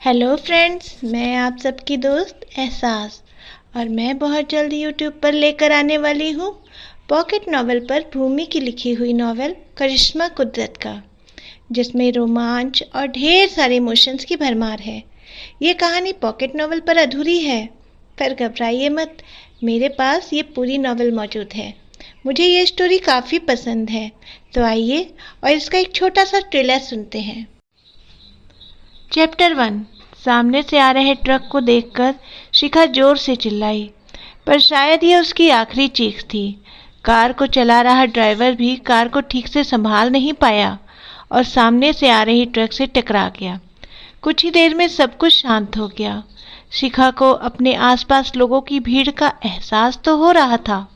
Hello friends, मैं आप सबकी दोस्त एहसास और मैं बहुत जल्द यूट्यूब पर लेकर आने वाली हूँ पॉकेट नॉवल पर भूमि की लिखी हुई नॉवल करिश्मा कुदरत का, जिसमें रोमांच और ढेर सारे इमोशंस की भरमार है। ये कहानी पॉकेट नॉवल पर अधूरी है, पर घबराइए मत, मेरे पास ये पूरी नॉवल मौजूद है। मुझे ये स्टोरी काफ़ी पसंद है, तो आइए और इसका एक छोटा सा ट्रेलर सुनते हैं। चैप्टर 1। सामने से आ रहे ट्रक को देखकर शिखा जोर से चिल्लाई, पर शायद ये उसकी आखिरी चीख थी। कार को चला रहा ड्राइवर भी कार को ठीक से संभाल नहीं पाया और सामने से आ रही ट्रक से टकरा गया। कुछ ही देर में सब कुछ शांत हो गया। शिखा को अपने आसपास लोगों की भीड़ का एहसास तो हो रहा था,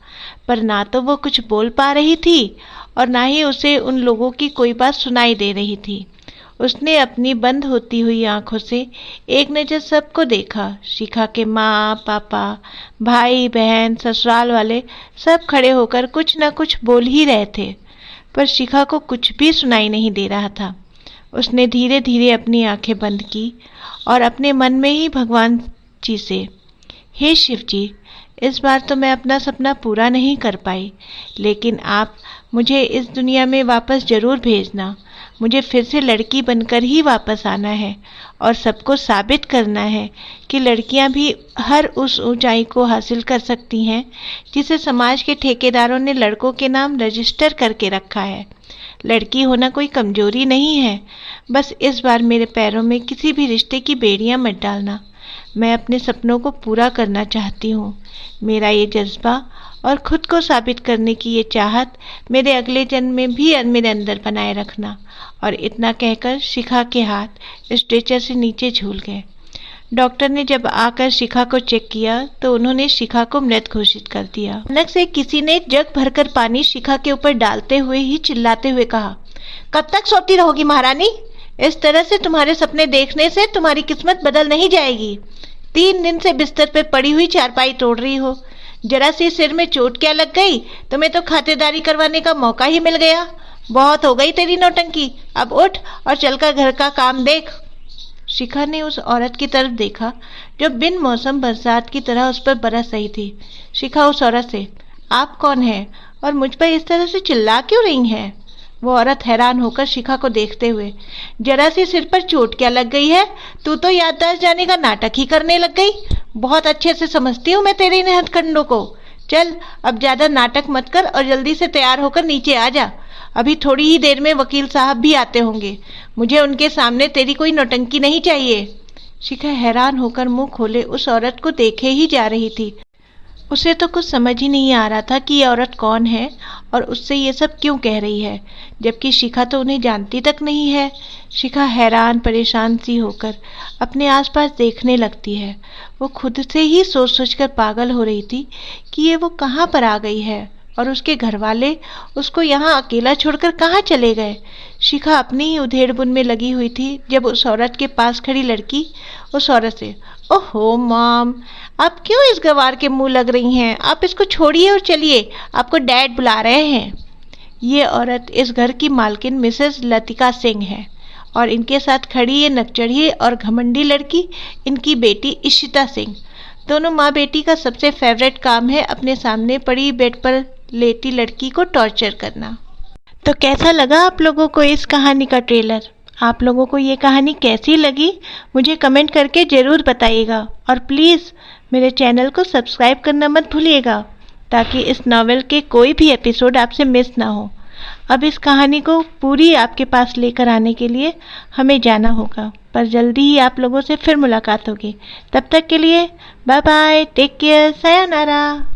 पर ना तो वो कुछ बोल पा रही थी और ना ही उसे उन लोगों की कोई बात सुनाई दे रही थी। उसने अपनी बंद होती हुई आंखों से एक नज़र सबको देखा। शिखा के माँ, पापा, भाई, बहन, ससुराल वाले सब खड़े होकर कुछ न कुछ बोल ही रहे थे, पर शिखा को कुछ भी सुनाई नहीं दे रहा था। उसने धीरे धीरे अपनी आंखें बंद की और अपने मन में ही भगवान जी से, हे शिव जी, इस बार तो मैं अपना सपना पूरा नहीं कर पाई, लेकिन आप मुझे इस दुनिया में वापस ज़रूर भेजना। मुझे फिर से लड़की बनकर ही वापस आना है और सबको साबित करना है कि लड़कियां भी हर उस ऊंचाई को हासिल कर सकती हैं जिसे समाज के ठेकेदारों ने लड़कों के नाम रजिस्टर करके रखा है। लड़की होना कोई कमजोरी नहीं है। बस इस बार मेरे पैरों में किसी भी रिश्ते की बेड़ियां मत डालना। मैं अपने सपनों को पूरा करना चाहती हूँ। मेरा ये जज्बा और खुद को साबित करने की ये चाहत मेरे अगले जन्म में भी मेरे अंदर बनाए रखना। और इतना कहकर शिखा के हाथ स्ट्रेचर से नीचे झूल गए। डॉक्टर ने जब आकर शिखा को चेक किया तो उन्होंने शिखा को मृत घोषित कर दिया। अचानक से किसी ने जग भरकर पानी शिखा के ऊपर डालते हुए ही चिल्लाते हुए कहा, कब तक सोती रहोगी महारानी? इस तरह से तुम्हारे सपने देखने से तुम्हारी किस्मत बदल नहीं जाएगी। 3 दिन से बिस्तर पे पड़ी हुई चारपाई तोड़ रही हो। जरा सी सिर में चोट क्या लग गई? तुम्हें तो खातिरदारी करवाने का मौका ही मिल गया। बहुत हो गई तेरी नौटंकी, अब उठ और चलकर घर का काम देख। शिखा ने उस औरत की तरफ देखा जो बिन मौसम बरसात की तरह उस पर बरस रही थी। शिखा उस औरत से, आप कौन हैं और मुझ पर इस तरह से चिल्ला क्यों रही हैं? वो औरत हैरान होकर शिखा को देखते हुए, जरा सी सिर पर चोट क्या लग गई है? तू तो याददाश्त जाने का नाटक ही करने लग गई। बहुत अच्छे से समझती हूँ मैं तेरे इन हथकंडों को। चल अब ज्यादा नाटक मत कर और जल्दी से तैयार होकर नीचे आ जा। अभी थोड़ी ही देर में वकील साहब भी आते होंगे। मुझे उनके सामने तेरी कोई नौटंकी नहीं चाहिए। शिखा हैरान होकर मुंह खोले उस औरत को देखे ही जा रही थी। उसे तो कुछ समझ ही नहीं आ रहा था कि ये औरत कौन है और उससे ये सब क्यों कह रही है, जबकि शिखा तो उन्हें जानती तक नहीं है। शिखा हैरान परेशान सी होकर अपने आसपास देखने लगती है। वो खुद से ही सोच सोचकर पागल हो रही थी कि ये वो कहाँ पर आ गई है और उसके घर वाले उसको यहाँ अकेला छोड़कर कहाँ चले गए। शिखा अपनी ही उधेड़-बुन में लगी हुई थी जब उस औरत के पास खड़ी लड़की उस औरत से, ओहो मॉम, आप क्यों इस गंवार के मुंह लग रही हैं? आप इसको छोड़िए और चलिए, आपको डैड बुला रहे हैं। ये औरत इस घर की मालकिन मिसेस लतिका सिंह है और इनके साथ खड़ी ये नकचढ़ी और घमंडी लड़की इनकी बेटी इशिता सिंह। दोनों माँ बेटी का सबसे फेवरेट काम है अपने सामने पड़ी बेड पर लेटी लड़की को टॉर्चर करना। तो कैसा लगा आप लोगों को इस कहानी का ट्रेलर? आप लोगों को ये कहानी कैसी लगी मुझे कमेंट करके ज़रूर बताइएगा और प्लीज़ मेरे चैनल को सब्सक्राइब करना मत भूलिएगा ताकि इस नॉवेल के कोई भी एपिसोड आपसे मिस ना हो। अब इस कहानी को पूरी आपके पास लेकर आने के लिए हमें जाना होगा, पर जल्दी ही आप लोगों से फिर मुलाकात होगी। तब तक के लिए bye bye, take care, sayonara.